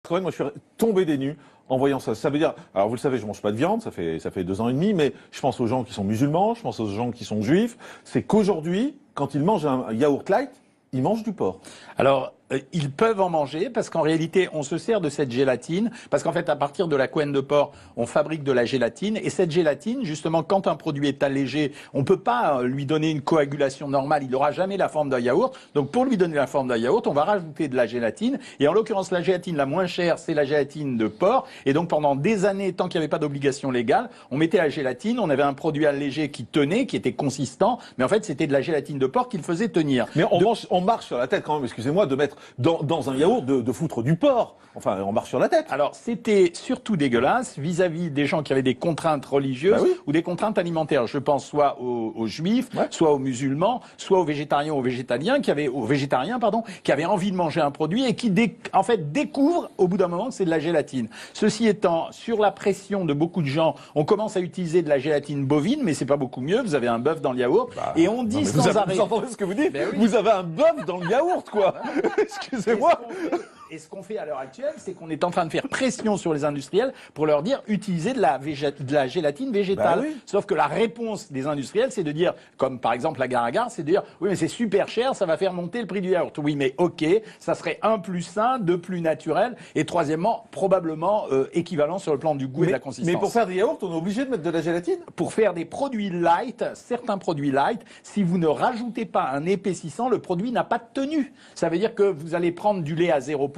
Cohen, moi je suis tombé des nues en voyant ça. Ça veut dire, alors vous le savez, je mange pas de viande, ça fait 2 ans et demi, mais je pense aux gens qui sont musulmans, je pense aux gens qui sont juifs. C'est qu'aujourd'hui, quand ils mangent un yaourt light, ils mangent du porc. Alors, ils peuvent en manger parce qu'en réalité, on se sert de cette gélatine parce qu'en fait, à partir de la couenne de porc, on fabrique de la gélatine et cette gélatine, justement, quand un produit est allégé, on peut pas lui donner une coagulation normale. Il n'aura jamais la forme d'un yaourt. Donc, pour lui donner la forme d'un yaourt, on va rajouter de la gélatine et en l'occurrence, la gélatine la moins chère, c'est la gélatine de porc. Et donc, pendant des années, tant qu'il n'y avait pas d'obligation légale, on mettait la gélatine, on avait un produit allégé qui tenait, qui était consistant, mais en fait, c'était de la gélatine de porc qui le faisait tenir. Mais on marche sur la tête quand même, excusez-moi, de mettre dans un yaourt de foutre du porc. Enfin, on marche sur la tête. Alors, c'était surtout dégueulasse vis-à-vis des gens qui avaient des contraintes religieuses ou des contraintes alimentaires. Je pense soit aux juifs, soit aux musulmans, soit aux végétariens ou aux végétaliens qui avaient envie de manger un produit et qui en fait découvrent au bout d'un moment que c'est de la gélatine. Ceci étant, sur la pression de beaucoup de gens, on commence à utiliser de la gélatine bovine, mais c'est pas beaucoup mieux. Vous avez un bœuf dans le yaourt et on dit sans arrêt. Vous entendez ce que vous dites? Vous avez un bœuf dans le yaourt, quoi. Excusez-moi. Et ce qu'on fait à l'heure actuelle, c'est qu'on est en train de faire pression sur les industriels pour leur dire utiliser de la gélatine végétale. Sauf que la réponse des industriels, c'est de dire, comme par exemple la Gare-à-Gare, c'est de dire oui mais c'est super cher, ça va faire monter le prix du yaourt. Oui mais ok, ça serait 1 plus sain, 2 plus naturel et troisièmement probablement équivalent sur le plan du goût et de la consistance. Mais pour faire des yaourts, on est obligé de mettre de la gélatine? Pour faire des produits light, certains produits light, si vous ne rajoutez pas un épaississant, le produit n'a pas de tenue. Ça veut dire que vous allez prendre du lait à 0%,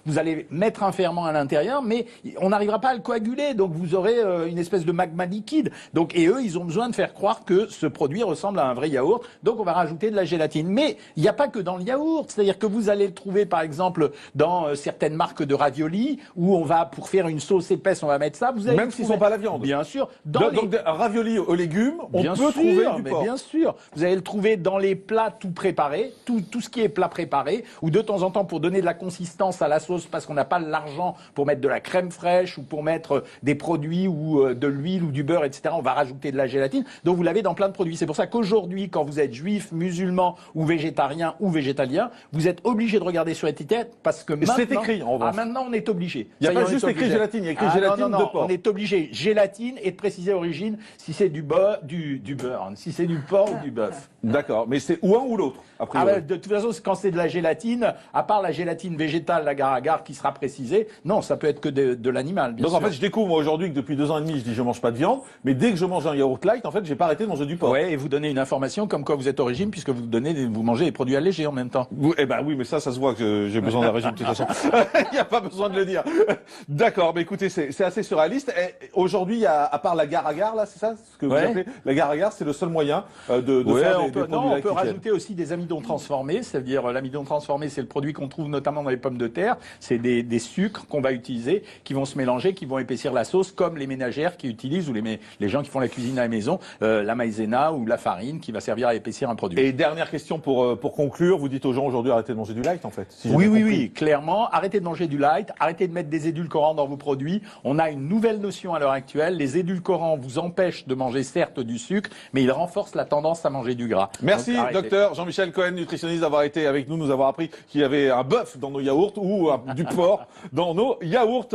vous allez mettre un ferment à l'intérieur, mais on n'arrivera pas à le coaguler, donc vous aurez une espèce de magma liquide. Donc, et eux, ils ont besoin de faire croire que ce produit ressemble à un vrai yaourt, donc on va rajouter de la gélatine. Mais il n'y a pas que dans le yaourt, c'est-à-dire que vous allez le trouver par exemple dans certaines marques de raviolis, où on va, pour faire une sauce épaisse, on va mettre ça. Vous allez même s'ils ne sont pas la viande. Bien sûr. Donc un ravioli aux légumes, on peut trouver du porc. Bien sûr. Vous allez le trouver dans les plats tout préparés, tout ce qui est plat préparé, ou de temps en temps pour donner de la consistance à la sauce parce qu'on n'a pas l'argent pour mettre de la crème fraîche ou pour mettre des produits ou de l'huile ou du beurre, etc. On va rajouter de la gélatine. Donc vous l'avez dans plein de produits. C'est pour ça qu'aujourd'hui, quand vous êtes juif, musulman ou végétarien ou végétalien, vous êtes obligé de regarder sur l'étiquette parce que maintenant, c'est écrit en revanche. Maintenant on est obligé. Il n'y a pas juste écrit gélatine, il y a écrit gélatine de porc. On est obligé gélatine et de préciser l'origine si c'est du beurre, si c'est du porc ou du bœuf. D'accord, mais c'est ou un ou l'autre. De toute façon, quand c'est de la gélatine, à part la gélatine végétale, la Gare-à-Gare qui sera précisée, non, ça peut être que de l'animal. Donc en fait, je découvre moi aujourd'hui que depuis 2 ans et demi, je dis je mange pas de viande, mais dès que je mange un yaourt light, en fait, j'ai pas arrêté de manger du porc. Ouais, et vous donnez une information comme quoi vous êtes au régime puisque vous mangez des produits allégés en même temps. Eh ben oui, mais ça se voit que j'ai besoin d'un régime de toute façon. Il n'y a pas besoin de le dire. D'accord, mais écoutez, c'est assez surréaliste. Aujourd'hui, à part la Gare-à-Gare, là, c'est ça ce que vous appelez la Gare-à-Gare, c'est le seul moyen de faire des produits on peut rajouter aussi des amidons transformés, c'est-à-dire l'amidon transformé, c'est le produit qu'on trouve notamment dans les pommes de terre. C'est des sucres qu'on va utiliser, qui vont se mélanger, qui vont épaissir la sauce, comme les ménagères qui utilisent, ou les gens qui font la cuisine à la maison, la maïzena ou la farine qui va servir à épaissir un produit. Et dernière question pour conclure, vous dites aux gens aujourd'hui arrêtez de manger du light en fait. Si oui, clairement, arrêtez de manger du light, arrêtez de mettre des édulcorants dans vos produits. On a une nouvelle notion à l'heure actuelle, les édulcorants vous empêchent de manger certes du sucre, mais ils renforcent la tendance à manger du gras. Merci docteur Jean-Michel Cohen, nutritionniste, d'avoir été avec nous avoir appris qu'il y avait un bœuf dans nos yaourts ou du porc dans nos yaourts.